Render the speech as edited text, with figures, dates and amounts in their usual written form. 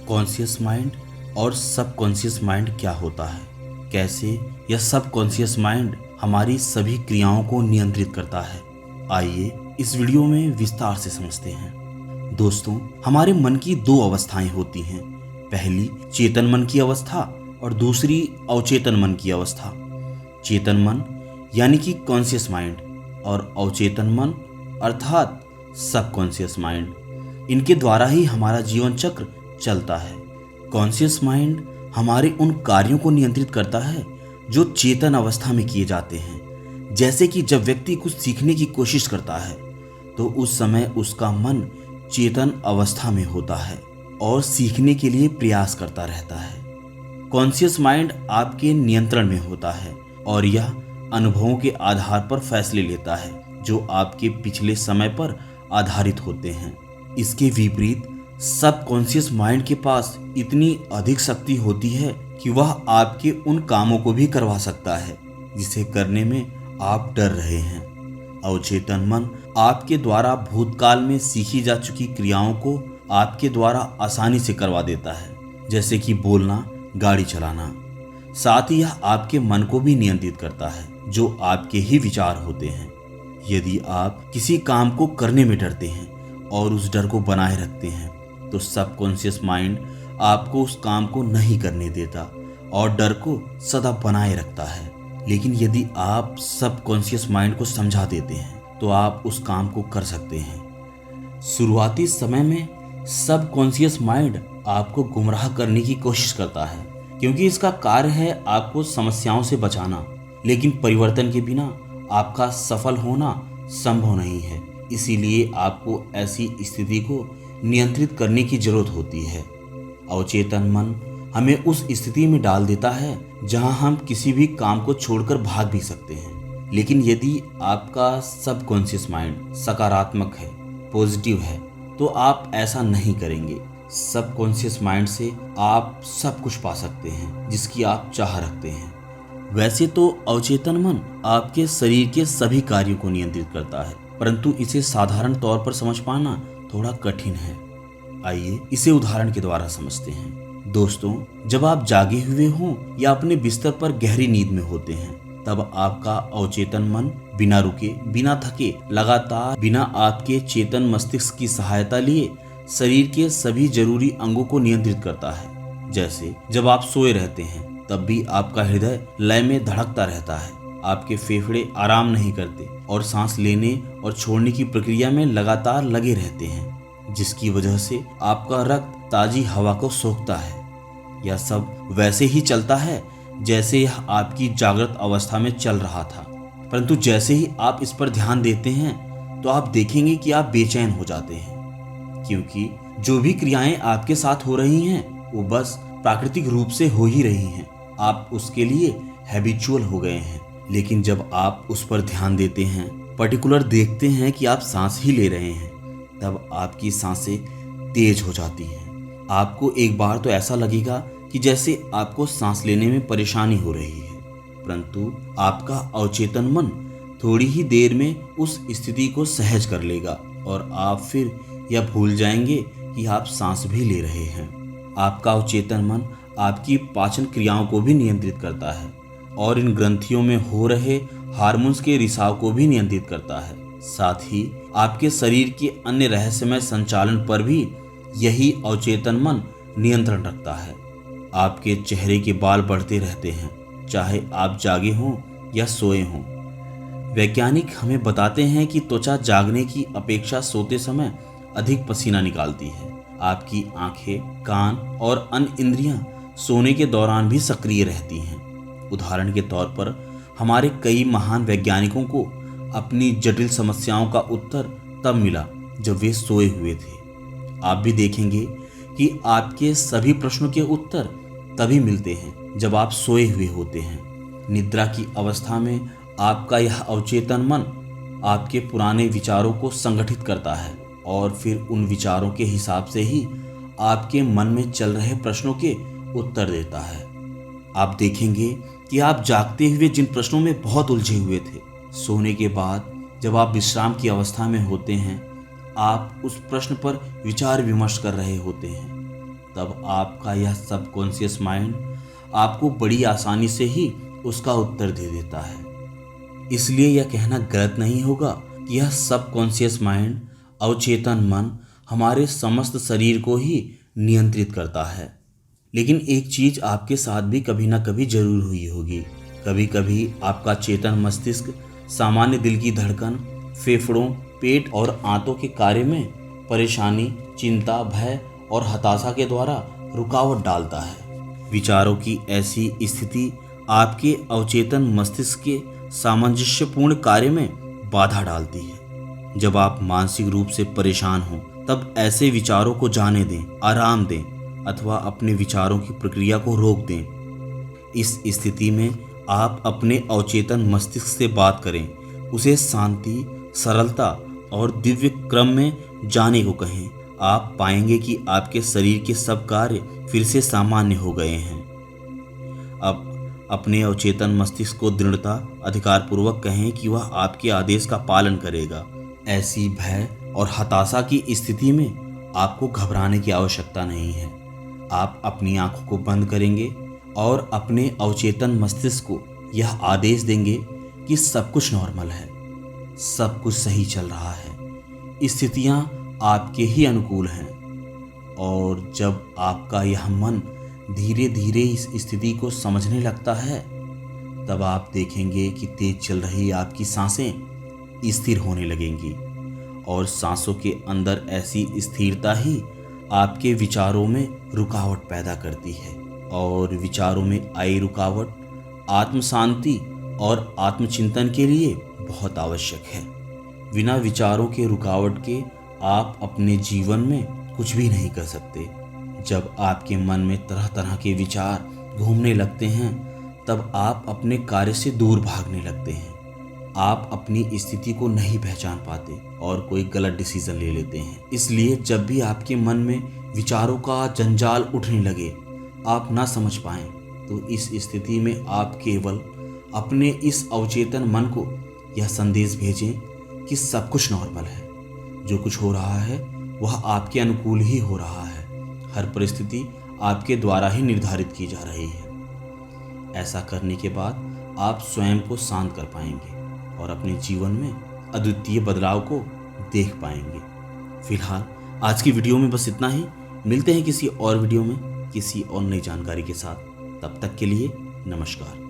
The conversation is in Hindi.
कॉन्शियस माइंड और सबकॉन्शियस माइंड क्या होता है, कैसे यह सबकॉन्शियस माइंड हमारी सभी क्रियाओं को नियंत्रित करता है, आइए इस वीडियो में विस्तार से समझते हैं। दोस्तों, हमारे मन की दो अवस्थाएं होती हैं। पहली चेतन मन की अवस्था और दूसरी अवचेतन मन की अवस्था। चेतन मन यानी कि कॉन्शियस माइंड और अवचेतन मन अर्थात सबकॉन्शियस माइंड, इनके द्वारा ही हमारा जीवन चक्र चलता है। कॉन्शियस माइंड हमारे उन कार्यों को नियंत्रित करता है जो चेतन अवस्था में किए जाते हैं। जैसे कि जब व्यक्ति कुछ सीखने की कोशिश करता है तो उस समय उसका मन चेतन अवस्था में होता है और सीखने के लिए प्रयास करता रहता है। कॉन्शियस माइंड आपके नियंत्रण में होता है और यह अनुभवों के आधार पर फैसले लेता है जो आपके पिछले समय पर आधारित होते हैं। इसके विपरीत सबकॉन्शियस माइंड के पास इतनी अधिक शक्ति होती है कि वह आपके उन कामों को भी करवा सकता है जिसे करने में आप डर रहे हैं। अवचेतन मन आपके द्वारा भूतकाल में सीखी जा चुकी क्रियाओं को आपके द्वारा आसानी से करवा देता है, जैसे कि बोलना, गाड़ी चलाना। साथ ही यह आपके मन को भी नियंत्रित करता है जो आपके ही विचार होते हैं। यदि आप किसी काम को करने में डरते हैं और उस डर को बनाए रखते हैं तो सबकॉन्शियस माइंड आपको उस काम को नहीं करने देता और डर को सदा बनाए रखता है। लेकिन यदि आप सबकॉन्शियस माइंड को समझा देते हैं तो आप उस काम को कर सकते हैं। शुरुआती समय में सबकॉन्शियस माइंड आपको गुमराह करने की कोशिश करता है क्योंकि इसका कार्य है आपको समस्याओं से बचाना, लेकिन परिवर्तन के बिना आपका सफल होना संभव नहीं है। इसीलिए आपको ऐसी स्थिति को नियंत्रित करने की जरूरत होती है। अवचेतन मन हमें उस स्थिति में डाल देता है जहां हम किसी भी काम को छोड़कर भाग भी सकते हैं। लेकिन यदि आपका सबकॉन्शियस माइंड सकारात्मक है, पॉजिटिव है, तो आप ऐसा नहीं करेंगे। सबकॉन्शियस माइंड से आप सब कुछ पा सकते हैं जिसकी आप चाह रखते हैं। वैसे तो अवचेतन मन आपके शरीर के सभी कार्यों को नियंत्रित करता है, परंतु इसे साधारण तौर पर समझ पाना थोड़ा कठिन है। आइए इसे उदाहरण के द्वारा समझते हैं। दोस्तों, जब आप जागे हुए हों या अपने बिस्तर पर गहरी नींद में होते हैं तब आपका अवचेतन मन बिना रुके, बिना थके, लगातार बिना आपके चेतन मस्तिष्क की सहायता लिए शरीर के सभी जरूरी अंगों को नियंत्रित करता है। जैसे जब आप सोए रहते हैं तब भी आपका हृदय लय में धड़कता रहता है, आपके फेफड़े आराम नहीं करते और सांस लेने और छोड़ने की प्रक्रिया में लगातार लगे रहते हैं, जिसकी वजह से आपका रक्त ताजी हवा को सोखता है। यह सब वैसे ही चलता है जैसे यह आपकी जागृत अवस्था में चल रहा था, परंतु जैसे ही आप इस पर ध्यान देते हैं तो आप देखेंगे कि आप बेचैन हो जाते हैं, क्योंकि जो भी क्रियाएं आपके साथ हो रही हैं वो बस प्राकृतिक रूप से हो ही रही हैं। आप उसके लिए हैबिचुअल हो गए हैं। लेकिन जब आप उस पर ध्यान देते हैं, पर्टिकुलर देखते हैं कि आप सांस ही ले रहे हैं, तब आपकी सांसें तेज हो जाती हैं। आपको एक बार तो ऐसा लगेगा कि जैसे आपको सांस लेने में परेशानी हो रही है, परंतु आपका अवचेतन मन थोड़ी ही देर में उस स्थिति को सहज कर लेगा और आप फिर यह भूल जाएंगे कि आप सांस भी ले रहे हैं। आपका अवचेतन मन आपकी पाचन क्रियाओं को भी नियंत्रित करता है और इन ग्रंथियों में हो रहे हार्मोन्स के रिसाव को भी नियंत्रित करता है। साथ ही आपके शरीर के अन्य रहस्यमय संचालन पर भी यही अवचेतन मन नियंत्रण रखता है। आपके चेहरे के बाल बढ़ते रहते हैं, चाहे आप जागे हों या सोए हों। वैज्ञानिक हमें बताते हैं कि त्वचा जागने की अपेक्षा सोते समय अधिक पसीना निकालती है। आपकी आंखें, कान और अन्य इंद्रियां सोने के दौरान भी सक्रिय रहती हैं। उदाहरण के तौर पर हमारे कई महान वैज्ञानिकों को अपनी जटिल समस्याओं का उत्तर तब मिला जब वे सोए हुए थे। आप भी देखेंगे कि आपके सभी प्रश्नों के उत्तर तभी मिलते हैं जब आप सोए हुए होते हैं। निद्रा की अवस्था में आपका यह अवचेतन मन आपके पुराने विचारों को संगठित करता है और फिर उन विचारों के हिसाब से ही आपके मन में चल रहे प्रश्नों के उत्तर देता है। आप देखेंगे कि आप जागते हुए जिन प्रश्नों में बहुत उलझे हुए थे, सोने के बाद जब आप विश्राम की अवस्था में होते हैं, आप उस प्रश्न पर विचार विमर्श कर रहे होते हैं। तब आपका यह सबकॉन्शियस माइंड आपको बड़ी आसानी से ही उसका उत्तर दे देता है। इसलिए यह कहना गलत नहीं होगा कि यह सबकॉन्शियस माइंड, अवचेतन मन, हमारे समस्त शरीर को ही नियंत्रित करता है। लेकिन एक चीज आपके साथ भी कभी ना कभी जरूर हुई होगी। कभी कभी आपका चेतन मस्तिष्क सामान्य दिल की धड़कन, फेफड़ों, पेट और आंतों के कार्य में परेशानी, चिंता, भय और हताशा के द्वारा रुकावट डालता है। विचारों की ऐसी स्थिति आपके अवचेतन मस्तिष्क के सामंजस्यपूर्ण कार्य में बाधा डालती है। जब आप मानसिक रूप से परेशान हों तब ऐसे विचारों को जाने दें, आराम दें अथवा अपने विचारों की प्रक्रिया को रोक दें। इस स्थिति में आप अपने अवचेतन मस्तिष्क से बात करें, उसे शांति, सरलता और दिव्य क्रम में जाने को कहें। आप पाएंगे कि आपके शरीर के सब कार्य फिर से सामान्य हो गए हैं। अब अपने अवचेतन मस्तिष्क को दृढ़ता, अधिकारपूर्वक कहें कि वह आपके आदेश का पालन करेगा। ऐसी भय और हताशा की स्थिति में आपको घबराने की आवश्यकता नहीं है। आप अपनी आंखों को बंद करेंगे और अपने अवचेतन मस्तिष्क को यह आदेश देंगे कि सब कुछ नॉर्मल है, सब कुछ सही चल रहा है, स्थितियां आपके ही अनुकूल हैं। और जब आपका यह मन धीरे धीरे इस स्थिति को समझने लगता है, तब आप देखेंगे कि तेज चल रही आपकी सांसें स्थिर होने लगेंगी और सांसों के अंदर ऐसी स्थिरता ही आपके विचारों में रुकावट पैदा करती है। और विचारों में आई रुकावट आत्म शांति और आत्मचिंतन के लिए बहुत आवश्यक है। बिना विचारों के रुकावट के आप अपने जीवन में कुछ भी नहीं कर सकते। जब आपके मन में तरह तरह के विचार घूमने लगते हैं तब आप अपने कार्य से दूर भागने लगते हैं। आप अपनी स्थिति को नहीं पहचान पाते और कोई गलत डिसीजन ले लेते हैं। इसलिए जब भी आपके मन में विचारों का जंजाल उठने लगे, आप ना समझ पाएं, तो इस स्थिति में आप केवल अपने इस अवचेतन मन को यह संदेश भेजें कि सब कुछ नॉर्मल है। जो कुछ हो रहा है वह आपके अनुकूल ही हो रहा है। हर परिस्थिति आपके द्वारा ही निर्धारित की जा रही है। ऐसा करने के बाद आप स्वयं को शांत कर पाएंगे और अपने जीवन में अद्वितीय बदलाव को देख पाएंगे। फिलहाल आज की वीडियो में बस इतना ही। मिलते हैं किसी और वीडियो में किसी और नई जानकारी के साथ। तब तक के लिए नमस्कार।